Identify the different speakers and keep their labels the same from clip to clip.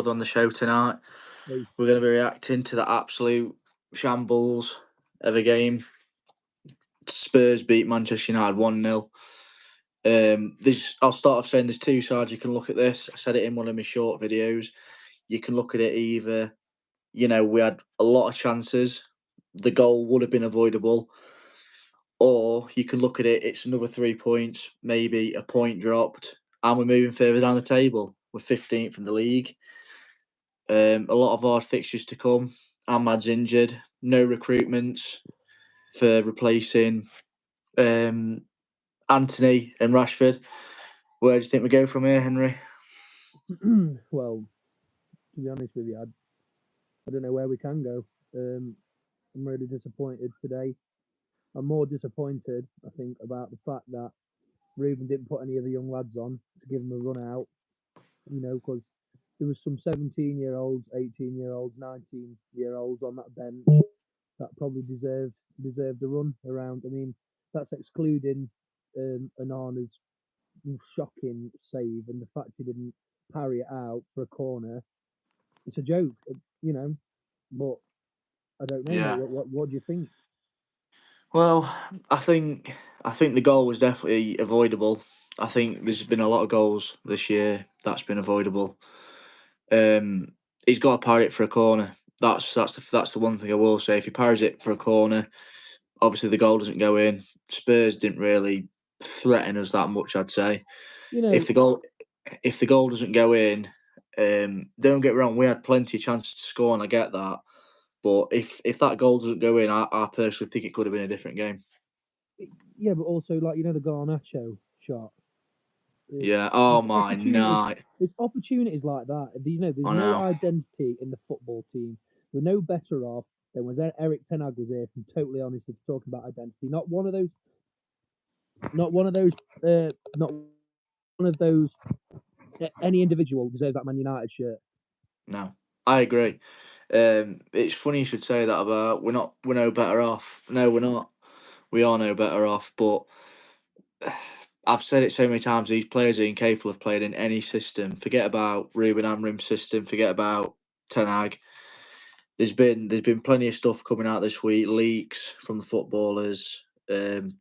Speaker 1: on the show tonight. We're going to be reacting to the absolute shambles of a game. Spurs beat Manchester United 1-0. I'll start off saying there's two sides you can look at this. I said it in one of my short videos. You can look at it either, we had a lot of chances, the goal would have been avoidable, or you can look at it's another 3 points, maybe a point dropped, and we're moving further down the table. We're 15th in the league. A lot of hard fixtures to come. Ahmad's injured. No recruitments for replacing Anthony and Rashford. Where do you think we go from here, Henry?
Speaker 2: Well, to be honest with you, I don't know where we can go. I'm really disappointed today. I'm more disappointed, I think, about the fact that Ruben didn't put any of the young lads on to give them a run out. Because there was some 17-year-olds, 18-year-olds, 19-year-olds on that bench that probably deserved a run around. I mean, that's excluding Anana's shocking save and the fact he didn't parry it out for a corner. It's a joke, but I don't know, mate. What do you think?
Speaker 1: Well, I think the goal was definitely avoidable. I think there's been a lot of goals this year that's been avoidable. He's got to parry it for a corner. That's the one thing I will say. If he parries it for a corner, obviously the goal doesn't go in. Spurs didn't really threaten us that much, I'd say. If the goal doesn't go in, don't get me wrong, we had plenty of chances to score, and I get that. But if that goal doesn't go in, I personally think it could have been a different game.
Speaker 2: Yeah, but also the Garnacho shot.
Speaker 1: Yeah. Oh my night.
Speaker 2: There's opportunities like that. There's no identity in the football team. We're no better off than when Eric Ten Hag was here. If I'm totally honest, if you're talking about identity, not one of those. Any individual deserves that Man United shirt.
Speaker 1: No, I agree. It's funny you should say that about we're no better off. No, we're not. We are no better off. But I've said it so many times. These players are incapable of playing in any system. Forget about Ruben Amorim's system. Forget about Ten Hag. There's been plenty of stuff coming out this week. Leaks from the footballers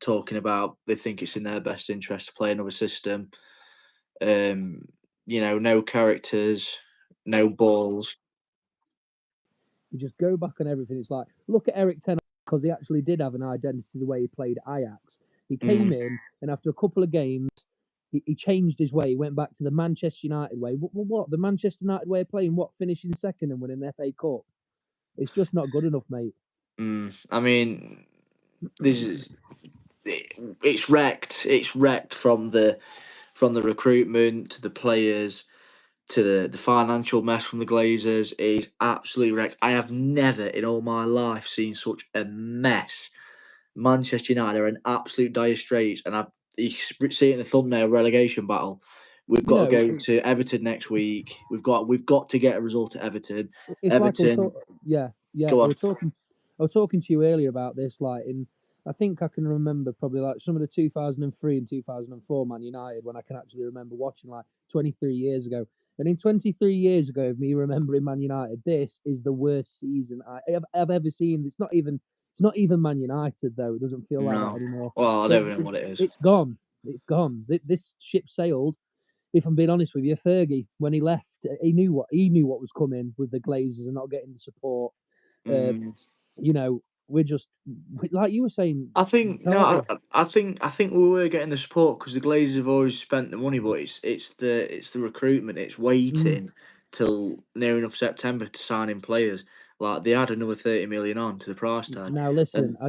Speaker 1: talking about they think it's in their best interest to play another system. No characters, no balls.
Speaker 2: You just go back on everything. It's like, look at Eric Ten Hag, because he actually did have an identity the way he played at Ajax. He came in, and after a couple of games, he changed his way. He went back to the Manchester United way. What? The Manchester United way of playing? What? Finishing second and winning the FA Cup? It's just not good enough, mate.
Speaker 1: I mean, it's wrecked. It's wrecked from the recruitment to the players to the financial mess from the Glazers. Is absolutely wrecked. I have never in all my life seen such a mess. Manchester United are in absolute dire straits, and you see it in the thumbnail, relegation battle. We've got to go to Everton next week. We've got to get a result at Everton. Everton.
Speaker 2: Like
Speaker 1: Go on.
Speaker 2: I was talking to you earlier about this. I think I can remember probably some of the 2003 and 2004 Man United when I can actually remember watching 23 years ago. And in 23 years ago of me remembering Man United, this is the worst season I've ever seen. It's not even Man United though. It doesn't feel like that anymore.
Speaker 1: Well, I don't know what it is.
Speaker 2: It's gone. It's gone. This ship sailed. If I'm being honest with you, Fergie, when he left, he knew what was coming with the Glazers and not getting the support. We're just like you were saying.
Speaker 1: I think we were getting the support because the Glazers have always spent the money, but it's the recruitment. It's waiting till near enough September to sign in players. Like they had another 30 million on to the price tag.
Speaker 2: Now listen, I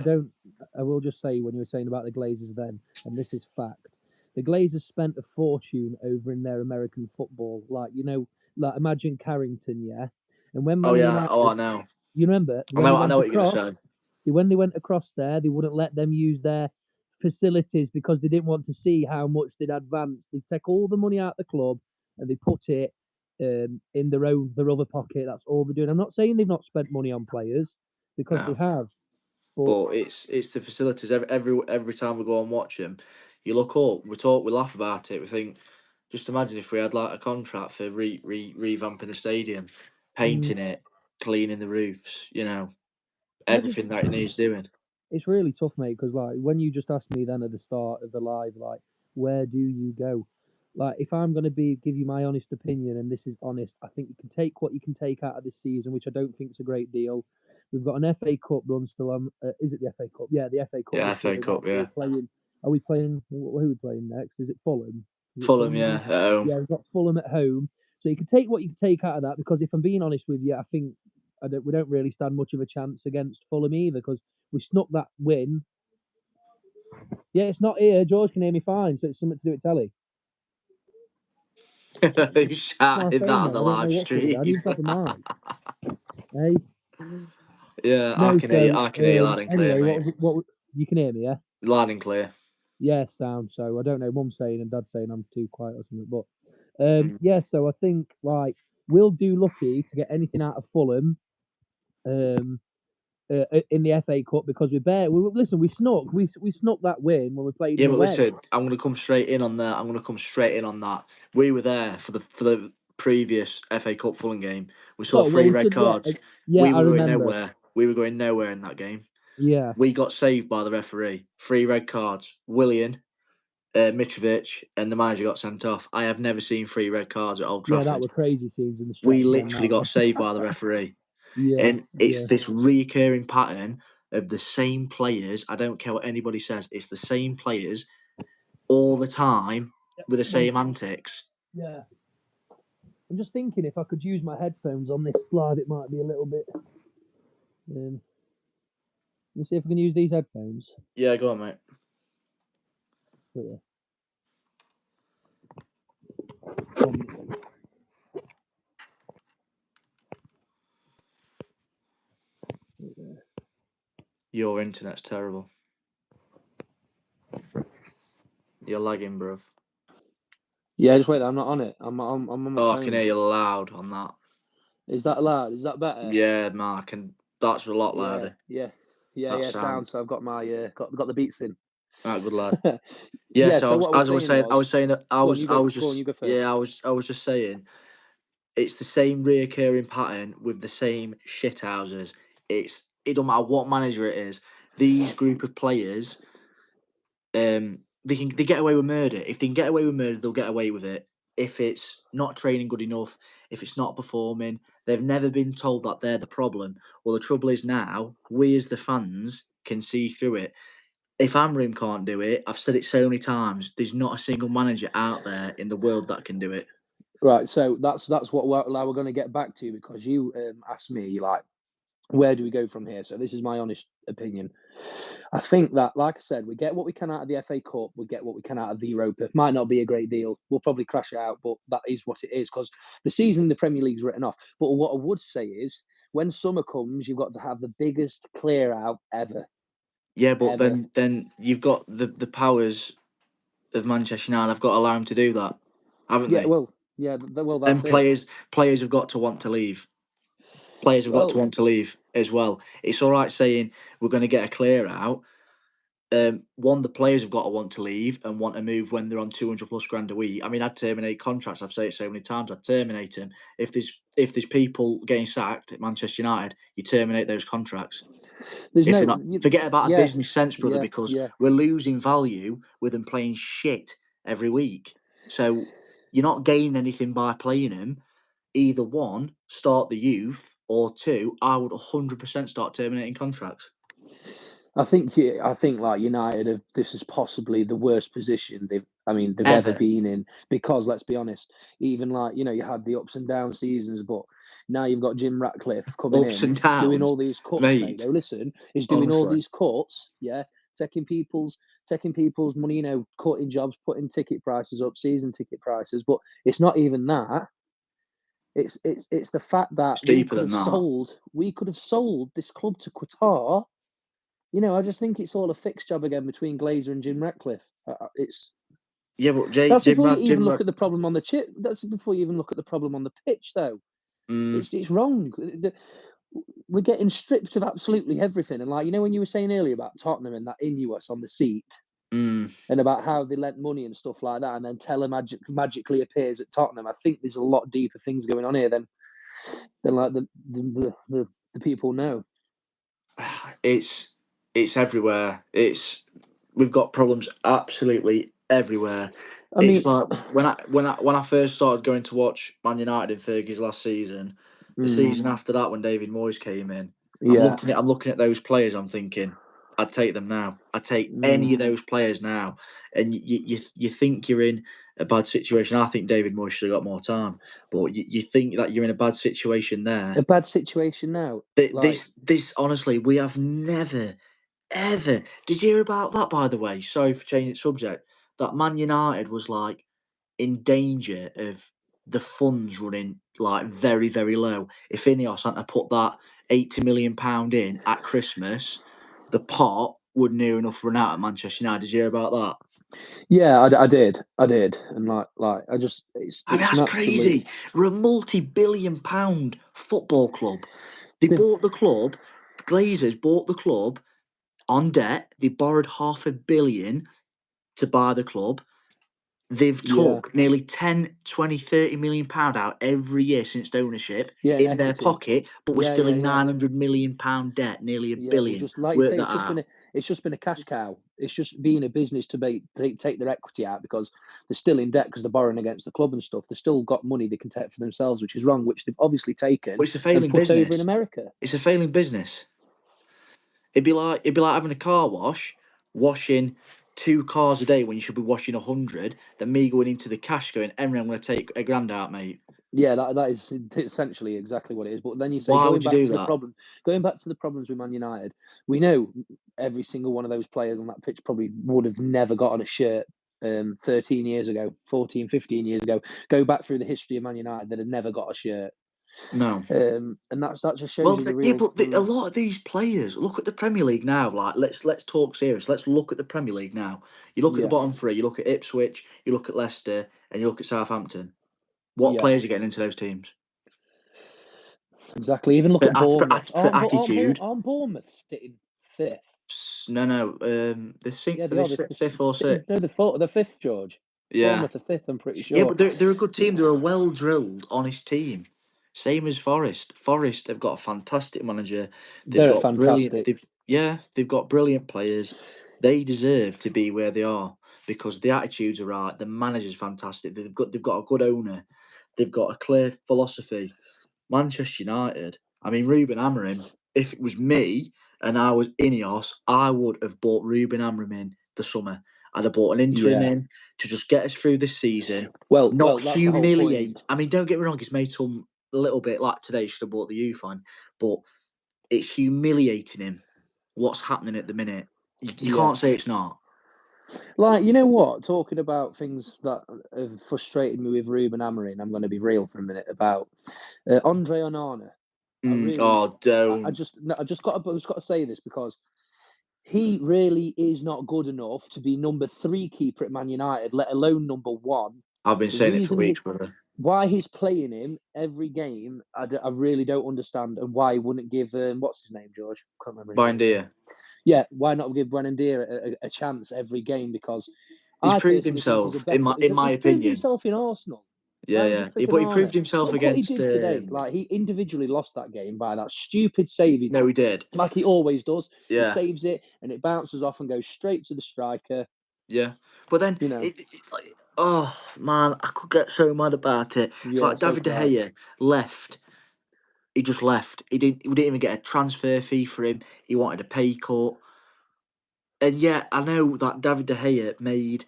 Speaker 2: will just say when you were saying about the Glazers then, and this is fact. The Glazers spent a fortune over in their American football. Imagine Carrington, yeah? And when
Speaker 1: I know.
Speaker 2: You remember?
Speaker 1: I know what you're going to say.
Speaker 2: When they went across there, they wouldn't let them use their facilities because they didn't want to see how much they'd advanced. They take all the money out of the club and they put it in their other pocket. That's all they're doing. I'm not saying they've not spent money on players because they have.
Speaker 1: But it's the facilities. Every time we go and watch them, you look up, we laugh about it. We think, Just imagine if we had like a contract for revamping the stadium, painting it, cleaning the roofs. Everything that it needs doing.
Speaker 2: It's really tough, mate, because like when you just asked me then at the start of the live, like, where do you go? Like, if I'm going to give you my honest opinion, and this is honest, I think you can take what you can take out of this season, which I don't think is a great deal. We've got an FA Cup run still on. Is it the FA Cup? Yeah, the FA Cup.
Speaker 1: Yeah,
Speaker 2: We're still
Speaker 1: FA
Speaker 2: in
Speaker 1: Cup.
Speaker 2: on.
Speaker 1: Yeah,
Speaker 2: Are we playing? Who are we playing next? Is it Fulham?
Speaker 1: Fulham. Yeah, at home.
Speaker 2: Yeah, we've got Fulham at home. So you can take what you can take out of that, because if I'm being honest with you, I think we don't really stand much of a chance against Fulham either, because we snuck that win. Yeah, it's not here. George can hear me fine, so it's something to do with telly.
Speaker 1: Who shouted that on the live stream?
Speaker 2: I need to have a mic. Hey.
Speaker 1: Yeah,
Speaker 2: No,
Speaker 1: I can hear you. I can hear you loud and clear,
Speaker 2: anyway,
Speaker 1: mate.
Speaker 2: what you can hear me, yeah?
Speaker 1: Loud and clear.
Speaker 2: Yeah, sound. So I don't know. Mum's saying and Dad's saying I'm too quiet or something, but yeah. So I think like we'll do lucky to get anything out of Fulham, in the FA Cup, because listen. We snuck that win when we played
Speaker 1: Yeah,
Speaker 2: them
Speaker 1: but
Speaker 2: away.
Speaker 1: listen, I'm going to come straight in on that. We were there for the previous FA Cup Fulham game. We saw three red cards.
Speaker 2: Yeah, I
Speaker 1: were going
Speaker 2: remember.
Speaker 1: nowhere. We were going nowhere in that game.
Speaker 2: Yeah,
Speaker 1: We got saved by the referee. 3 red cards. Willian, Mitrovic, and the manager got sent off. I have never seen 3 red cards at Old Trafford.
Speaker 2: Yeah, that were crazy scenes in the
Speaker 1: We
Speaker 2: stretch.
Speaker 1: literally got saved by the referee.
Speaker 2: Yeah,
Speaker 1: And it's this recurring pattern of the same players. I don't care what anybody says. It's the same players all the time with the same antics.
Speaker 2: Yeah. I'm just thinking if I could use my headphones on this slide, it might be a little bit. Let me see if I can use these headphones.
Speaker 1: Yeah, go on, mate. Your internet's terrible. You're lagging, bruv.
Speaker 2: Yeah, just wait. I'm not on it. I'm on my phone.
Speaker 1: I can hear you loud on that.
Speaker 2: Is that loud? Is that better?
Speaker 1: Yeah, man, that's a lot louder.
Speaker 2: Yeah. Sound. So I've got my got the beats in.
Speaker 1: Right, good lad. Yeah. So I was saying that I was just saying, it's the same reoccurring pattern with the same shithouses. It don't matter what manager it is. These group of players, they get away with murder. If they can get away with murder, they'll get away with it. If it's not training good enough, if it's not performing, they've never been told that they're the problem. Well, the trouble is now we as the fans can see through it. If Amrim can't do it, I've said it so many times, there's not a single manager out there in the world that can do it.
Speaker 2: Right, so that's what we're going to get back to, because you asked me, like, where do we go from here? So this is my honest opinion. I think that, like I said, we get what we can out of the FA Cup, we get what we can out of the Europa. It might not be a great deal. We'll probably crash it out, but that is what it is, because the season in the Premier League's written off. But what I would say is, when summer comes, you've got to have the biggest clear out ever.
Speaker 1: Yeah, but then you've got the powers of Manchester United. I've got to allow them to do that, haven't they?
Speaker 2: That's
Speaker 1: and players have got to want to leave. Players have got to want to leave as well. It's all right saying we're going to get a clear out. One, the players have got to want to leave and want to move when they're on 200 plus grand a week. I mean, I'd terminate contracts. I've said it so many times. I'd terminate them. If there's people getting sacked at Manchester United, you terminate those contracts. Forget about a business sense, brother, because we're losing value with them playing shit every week. So you're not gaining anything by playing them. Either one, start the youth, or two, I would 100% start terminating contracts.
Speaker 2: I think like United, this is possibly the worst position they've ever been in, because let's be honest, even like, you had the ups and down seasons, but now you've got Jim Ratcliffe coming in, doing all these cuts, mate. No, listen, he's doing all these cuts, taking people's money, cutting jobs, putting ticket prices up, season ticket prices, but it's not even that. It's the fact that we could have sold this club to Qatar. I just think it's all a fixed job again between Glazer and Jim Ratcliffe. That's before you even look at the problem on the chip. That's before you even look at the problem on the pitch, though. It's wrong. We're getting stripped of absolutely everything. And like, when you were saying earlier about Tottenham and that Inuus on the seat, and about how they lent money and stuff like that, and then Teller magically appears at Tottenham. I think there's a lot deeper things going on here than like the people know.
Speaker 1: It's everywhere. We've got problems absolutely everywhere.
Speaker 2: I mean,
Speaker 1: It's like when I first started going to watch Man United in Fergie's last season, the season after that when David Moyes came in, I'm looking at those players. I'm thinking, I'd take them now. I'd take any of those players now. And you think you're in a bad situation. I think David Moyes should have got more time, but you think that you're in a bad situation there.
Speaker 2: A bad situation now.
Speaker 1: This honestly, we have never ever. Did you hear about that, by the way? Sorry for changing subject. That Man United was like in danger of the funds running like very, very low. If Ineos hadn't put that £80 million in at Christmas, the pot would near enough run out at Manchester United. Did you hear about that?
Speaker 2: Yeah, I did, and I just it's
Speaker 1: I mean,
Speaker 2: an
Speaker 1: that's
Speaker 2: absolute...
Speaker 1: crazy. We're a multi-billion-pound football club. They bought the club. Glazers bought the club on debt. They borrowed £500 million to buy the club. They've took nearly 10, 20, 30 million pound out every year since the ownership in their pocket, but we're still in £900 million debt, nearly a billion.
Speaker 2: Just like you say, it's just been a cash cow. It's just been a business to take their equity out because they're still in debt because they're borrowing against the club and stuff. They've still got money they can take for themselves, which is wrong, which they've obviously taken
Speaker 1: But it's a failing
Speaker 2: and put
Speaker 1: business.
Speaker 2: over in America.
Speaker 1: It's a failing business. It'd be like having a car wash, washing 2 cars a day when you should be washing 100. Then me going into the cash going, Henry, I'm going to take £1,000 out, mate.
Speaker 2: Yeah, that is essentially exactly what it is. But then you say,
Speaker 1: Why
Speaker 2: going
Speaker 1: would you
Speaker 2: back
Speaker 1: do
Speaker 2: to the
Speaker 1: that?
Speaker 2: problem, going back to the problems with Man United, we know every single one of those players on that pitch probably would have never gotten a shirt 13 years ago, 14, 15 years ago. Go back through the history of Man United that had never got a shirt.
Speaker 1: No.
Speaker 2: And that just shows you the real...
Speaker 1: but a lot of these players, look at the Premier League now. Like, let's talk serious. Let's look at the Premier League now. You look at the bottom three. You look at Ipswich. You look at Leicester, and you look at Southampton. What players are getting into those teams?
Speaker 2: Exactly. Even look at Bournemouth.
Speaker 1: For attitude.
Speaker 2: Aren't Bournemouth sitting fifth?
Speaker 1: No. They're fifth or sixth.
Speaker 2: No, the fifth, George.
Speaker 1: Yeah.
Speaker 2: Bournemouth are fifth, I'm pretty sure.
Speaker 1: Yeah, but they're a good team. They're a well-drilled, honest team. Same as Forest. Forest have got a fantastic manager.
Speaker 2: They're fantastic.
Speaker 1: They've got brilliant players. They deserve to be where they are because the attitudes are right. The manager's fantastic. They've got a good owner. They've got a clear philosophy. Manchester United. I mean, Ruben Amorim. If it was me and I was Ineos, I would have bought Ruben Amorim in the summer. I'd have bought an interim in to just get us through this season. Not
Speaker 2: that's
Speaker 1: humiliate. I mean, don't get me wrong. He's made some a little bit like today. Should have bought the youth on, but it's humiliating him. What's happening at the minute? You can't say it's not.
Speaker 2: Like, you know what? Talking about things that have frustrated me with Ruben Amorim, I'm going to be real for a minute about Andre Onana. I just got to say this because he really is not good enough to be number 3 keeper at Man United, let alone number 1.
Speaker 1: I've been saying it for weeks, brother.
Speaker 2: Why he's playing him every game, I really don't understand, and why he wouldn't give what's his name, George? Can't remember.
Speaker 1: Buendia.
Speaker 2: Yeah, why not give Buendia a chance every game? Because
Speaker 1: he's proved himself, in my opinion.
Speaker 2: He's proved himself in Arsenal.
Speaker 1: Yeah. But he proved himself against...
Speaker 2: What he did today. He individually lost that game by that stupid save.
Speaker 1: No, he did.
Speaker 2: Like he always does.
Speaker 1: Yeah.
Speaker 2: He saves it, and it bounces off and goes straight to the striker.
Speaker 1: Yeah. But then, it's like, oh, man, I could get so mad about it. It's like David De Gea left. He just left. We didn't even get a transfer fee for him. He wanted a pay cut. And yeah, I know that David De Gea made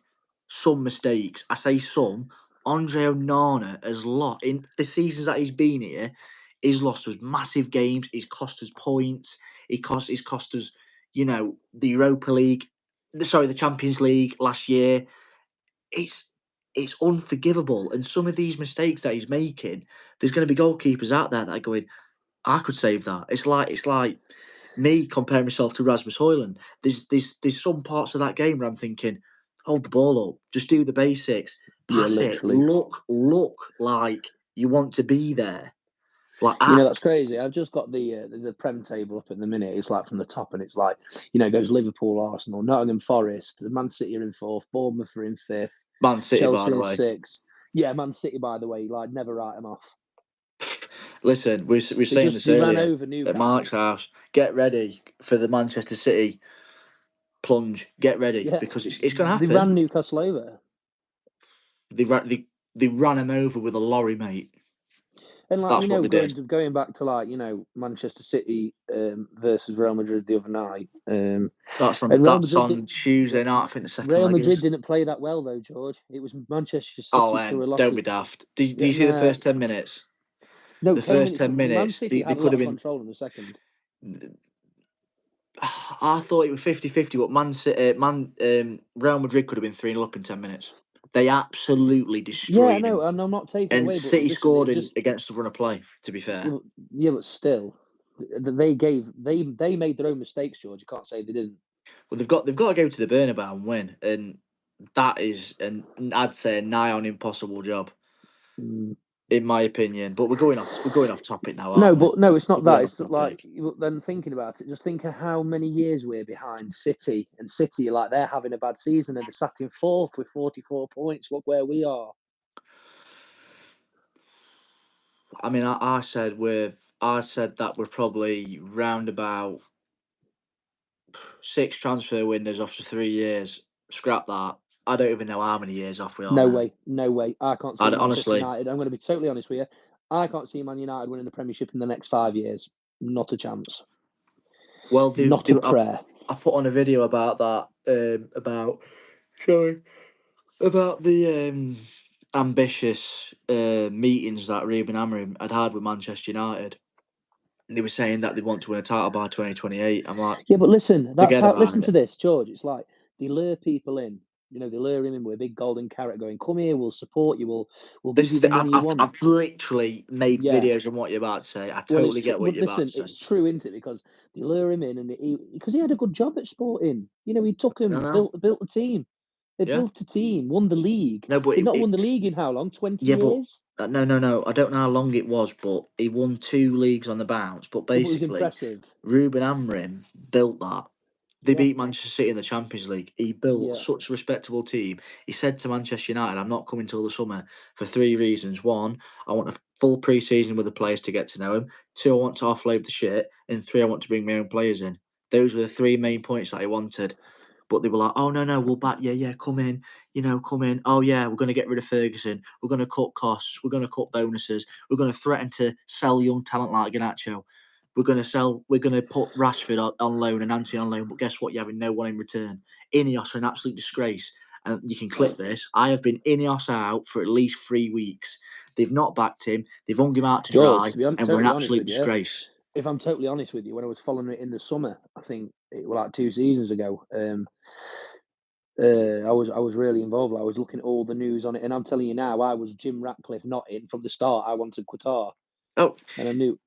Speaker 1: some mistakes. I say some. Andre Onana has lost in the seasons that he's been here. He's lost us massive games. He's cost us points. He's cost us, the Europa League. The Champions League last year. It's unforgivable. And some of these mistakes that he's making, there's going to be goalkeepers out there that are going, I could save that. It's like me comparing myself to Rasmus Højlund. There's some parts of that game where I'm thinking, hold the ball up, just do the basics, pass it, look like you want to be there. Like,
Speaker 2: You know, that's crazy. I've just got the Prem table up at the minute. It's like from the top, and it's like, you know, it goes Liverpool, Arsenal, Nottingham Forest, Man City are in 4th, Bournemouth are in 5th,
Speaker 1: Man City,
Speaker 2: Chelsea
Speaker 1: by the
Speaker 2: in
Speaker 1: way.
Speaker 2: 6th. Yeah, Man City, by the way, like never write them off.
Speaker 1: Listen, we were saying this
Speaker 2: They ran
Speaker 1: earlier
Speaker 2: over Newcastle.
Speaker 1: at Mark's house. Get ready for the Manchester City plunge. Get ready because it's going to happen.
Speaker 2: They ran Newcastle over.
Speaker 1: They ran him over with a lorry, mate.
Speaker 2: And like,
Speaker 1: That's
Speaker 2: you know,
Speaker 1: what they did.
Speaker 2: going back to like, you know, Manchester City versus Real Madrid the other night.
Speaker 1: That's
Speaker 2: and Real Madrid
Speaker 1: on Tuesday night. I think the second
Speaker 2: Real
Speaker 1: leg
Speaker 2: Madrid
Speaker 1: is.
Speaker 2: didn't play that well though, George. It was Manchester City through a lot
Speaker 1: Don't
Speaker 2: of.
Speaker 1: be daft. Did you see the first 10 minutes?
Speaker 2: No,
Speaker 1: the
Speaker 2: 10
Speaker 1: first
Speaker 2: minutes.
Speaker 1: 10
Speaker 2: Man
Speaker 1: minutes,
Speaker 2: City
Speaker 1: they
Speaker 2: had a
Speaker 1: could
Speaker 2: lot
Speaker 1: have
Speaker 2: of
Speaker 1: been.
Speaker 2: control in the second.
Speaker 1: I thought it was 50-50, but Real Madrid could have been 3-0 up in 10 minutes. They absolutely destroyed
Speaker 2: Yeah, no,
Speaker 1: him.
Speaker 2: and I'm not taking
Speaker 1: And
Speaker 2: away. But
Speaker 1: City
Speaker 2: listen,
Speaker 1: scored against the run of play, to be fair.
Speaker 2: Yeah, but still, they made their own mistakes, George. You can't say they didn't.
Speaker 1: Well, they've got to go to the Bernabeu and win, and that is, I'd say, a nigh on impossible job, in my opinion. But we're going off topic now, aren't we?
Speaker 2: No, it's not
Speaker 1: We're
Speaker 2: that.
Speaker 1: going
Speaker 2: It's
Speaker 1: off
Speaker 2: like
Speaker 1: topic.
Speaker 2: then thinking about it, just think of how many years we're behind City, and City like they're having a bad season and they're sat in 4th with 44 points. Look where we are.
Speaker 1: I mean, I said that we're probably round about 6 transfer windows after 3 years. Scrap that. I don't even know how many years off we are now.
Speaker 2: No way. I can't see Manchester
Speaker 1: Honestly,
Speaker 2: United. I'm going to be totally honest with you. I can't see Man United winning the Premiership in the next 5 years. Not a chance.
Speaker 1: well,
Speaker 2: Not a prayer.
Speaker 1: I put on a video about that. About the ambitious meetings that Ruben Amorim had with Manchester United. They were saying that they want to win a title by 2028. I'm like,
Speaker 2: yeah, but listen, that's
Speaker 1: forget
Speaker 2: how.
Speaker 1: about
Speaker 2: Listen
Speaker 1: it.
Speaker 2: to this, George. It's like they lure people in. You know, they lure him in with a big golden carrot, going, "Come here, we'll support you. We'll give you the money you want."
Speaker 1: I've literally made videos on what you're about to say. I
Speaker 2: Well,
Speaker 1: totally get what
Speaker 2: but
Speaker 1: you're about
Speaker 2: listen,
Speaker 1: to say.
Speaker 2: it's true, isn't it? Because they lure him in, and because he had a good job at Sporting. You know, he took him, built the team. They built a team, won the league.
Speaker 1: No, but
Speaker 2: They've not won the league in how long? 20
Speaker 1: yeah,
Speaker 2: years?
Speaker 1: but no. I don't know how long it was, but he won 2 leagues on the bounce. But
Speaker 2: Yeah, but it was
Speaker 1: basically,
Speaker 2: impressive.
Speaker 1: Ruben Amorim built that. They beat Manchester City in the Champions League. He built such a respectable team. He said to Manchester United, "I'm not coming till the summer for 3 reasons. 1, I want a full pre-season with the players to get to know him. 2, I want to offload the shit. And 3, I want to bring my own players in." Those were the 3 main points that he wanted. But they were like, "Oh no, we'll back. Yeah, come in. Come in. Oh yeah, we're going to get rid of Ferguson. We're going to cut costs. We're going to cut bonuses. We're going to threaten to sell young talent like Garnacho. We're going to put Rashford on loan and Anthony on loan, but guess what? You're having no one in return. Ineos are an absolute disgrace." And you can clip this. I have been Ineos out for at least 3 weeks. They've not backed him. They've hung him out to
Speaker 2: George,
Speaker 1: dry,
Speaker 2: to be
Speaker 1: and
Speaker 2: totally
Speaker 1: we're an
Speaker 2: honest
Speaker 1: absolute
Speaker 2: with you,
Speaker 1: disgrace.
Speaker 2: if I'm totally honest with you, when I was following it in the summer, I think it was like 2 seasons ago, I was really involved. I was looking at all the news on it, and I'm telling you now, I was Jim Ratcliffe not in from the start. I wanted Qatar.
Speaker 1: Oh,
Speaker 2: and I knew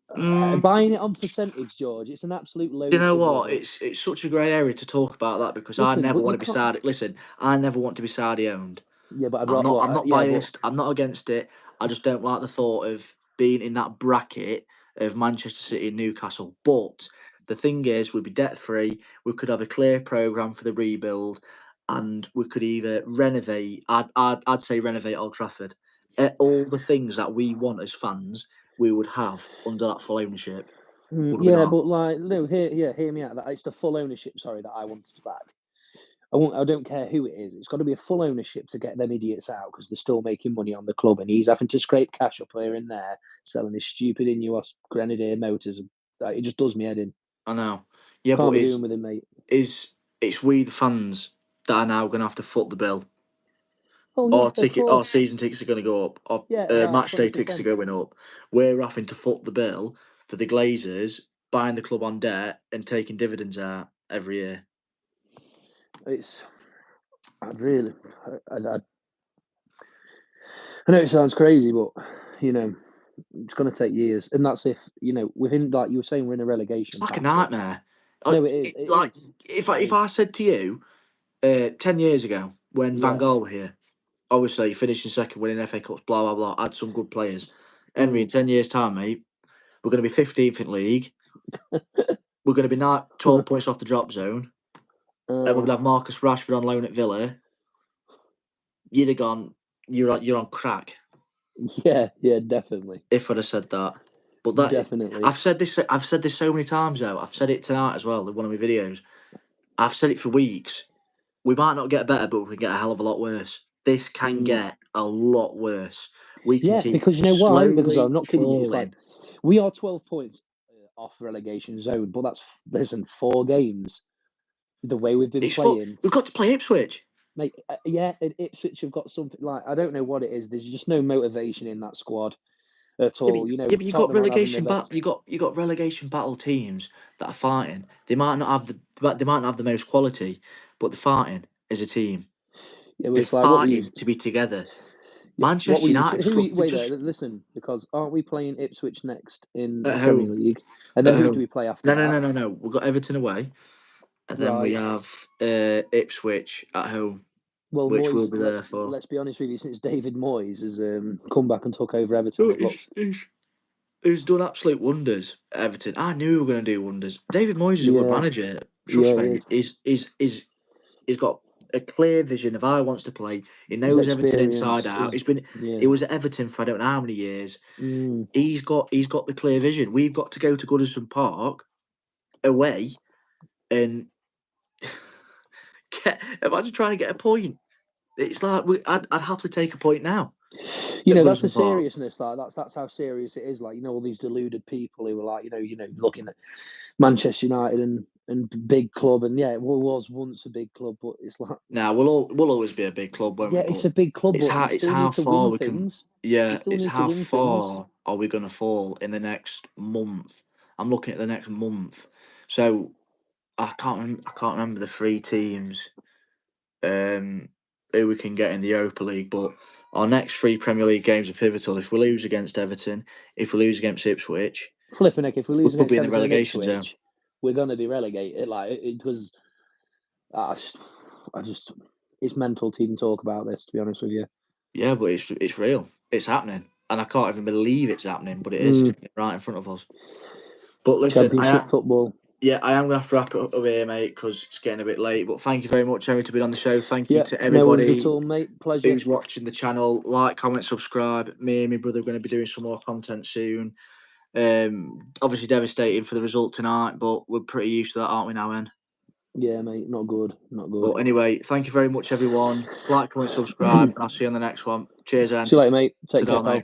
Speaker 2: buying it on percentage, George. It's an absolute load.
Speaker 1: Do you know
Speaker 2: of
Speaker 1: what?
Speaker 2: rubbish.
Speaker 1: It's such a grey area to talk about that because I
Speaker 2: Listen,
Speaker 1: never
Speaker 2: but
Speaker 1: want
Speaker 2: you
Speaker 1: to be
Speaker 2: can't.
Speaker 1: Saudi. Listen, I never want to be Saudi owned.
Speaker 2: Yeah, but
Speaker 1: I'm not
Speaker 2: yeah, but
Speaker 1: biased. I'm not against it. I just don't like the thought of being in that bracket of Manchester City and Newcastle. But the thing is, we'd be debt free. We could have a clear program for the rebuild, and we could either renovate. I'd say renovate Old Trafford. All the things that we want as fans, we would have under that full ownership. Would we
Speaker 2: yeah,
Speaker 1: not?
Speaker 2: but like, no, hear me out. That it's the full ownership. Sorry, that I wanted back. I don't care who it is. It's got to be a full ownership to get them idiots out because they're still making money on the club, and he's having to scrape cash up here and there, selling his stupid Ineos Grenadier motors. It just does me head in.
Speaker 1: I know. Yeah,
Speaker 2: Can't
Speaker 1: but
Speaker 2: be doing with him, mate.
Speaker 1: it's we the fans that are now going to have to foot the bill.
Speaker 2: Oh yeah, of
Speaker 1: Our
Speaker 2: course.
Speaker 1: season tickets are going to go up.
Speaker 2: Yeah,
Speaker 1: Our
Speaker 2: about
Speaker 1: match day tickets are
Speaker 2: 20%.
Speaker 1: going up. We're having to foot the bill for the Glazers buying the club on debt and taking dividends out every year.
Speaker 2: It's. I'd really. I know it sounds crazy, but it's going to take years, and that's if within like you were saying, we're in a relegation
Speaker 1: It's like a
Speaker 2: battle.
Speaker 1: nightmare.
Speaker 2: No, it is. It
Speaker 1: Like
Speaker 2: is.
Speaker 1: if I said to you 10 years ago when Van Gaal were here, obviously finishing second, winning FA Cups, blah blah blah, had some good players. Henry, in 10 years' time, mate, We're going to be 15th in league. We're going to be 12 points off the drop zone. And we're going to have Marcus Rashford on loan at Villa. You'd have gone, you're on crack.
Speaker 2: Yeah, definitely.
Speaker 1: If I'd have said that. But that
Speaker 2: Definitely.
Speaker 1: I've said this so many times though. I've said it tonight as well in one of my videos. I've said it for weeks. We might not get better, but we can get a hell of a lot worse. This can get a lot worse. We can keep
Speaker 2: because you know why? Because I'm not kidding you. It's
Speaker 1: falling.
Speaker 2: like we are 12 points off relegation zone, but that's 4 games. The way we've been playing,
Speaker 1: we've got to play Ipswich.
Speaker 2: Mate, and Ipswich have got something like I don't know what it is. There's just no motivation in that squad at all.
Speaker 1: But you got relegation battle. You got relegation battle teams that are fighting. They might not have the most quality, but they're fighting as a team.
Speaker 2: Yeah,
Speaker 1: they're fighting to be together. Manchester United.
Speaker 2: Listen, because aren't we playing Ipswich next in
Speaker 1: at
Speaker 2: the
Speaker 1: home.
Speaker 2: Premier League? And then who do we play after that?
Speaker 1: No. We've got Everton away, and then we have Ipswich at home.
Speaker 2: Well,
Speaker 1: which
Speaker 2: Moyes,
Speaker 1: we'll be there for.
Speaker 2: Let's be honest with you. Since David Moyes has come back and took over Everton,
Speaker 1: he's done absolute wonders at Everton. I knew we were going to do wonders. David Moyes is a good manager. Trust me. He's got a clear vision of how he wants to play. He knows Everton inside out. He was at Everton for I don't know how many years. He's got the clear vision. We've got to go to Goodison Park away and imagine trying to get a point. It's like I'd happily take a point now.
Speaker 2: You know, that's the seriousness. That's how serious it is. Like, you know, all these deluded people who were like, you know, looking at Manchester United and big club, and it was once a big club, but it's like
Speaker 1: we'll always be a big club, won't we?
Speaker 2: It's a big club,
Speaker 1: it's
Speaker 2: but
Speaker 1: how far we can.
Speaker 2: it's
Speaker 1: how far are we going to fall in the next month? I'm looking at the next month, so I can't remember the 3 teams who we can get in the Europa League, but our next 3 Premier League games are pivotal. If we lose against Everton, if we lose against Ipswich,
Speaker 2: flipping heck, if we lose against
Speaker 1: in the relegation
Speaker 2: Ipswich,
Speaker 1: zone,
Speaker 2: we're going to be relegated. Like because I just it's mental to even talk about this. To be honest with you.
Speaker 1: Yeah, but it's real. It's happening, and I can't even believe it's happening. But it is right in front of us. But listen,
Speaker 2: Championship football.
Speaker 1: Yeah, I am going to have to wrap it up here, mate, because it's getting a bit late. But thank you very much, Harry, to be on the show. Thank you to everybody
Speaker 2: no at all, mate. Pleasure.
Speaker 1: Who's watching the channel. Like, comment, subscribe. Me and my brother are going to be doing some more content soon. Obviously devastating for the result tonight, but we're pretty used to that, aren't we now, En?
Speaker 2: Yeah, mate. Not good.
Speaker 1: But anyway, thank you very much, everyone. Like, comment, subscribe, and I'll see you on the next one. Cheers, En.
Speaker 2: See you later, mate. Take care, pal.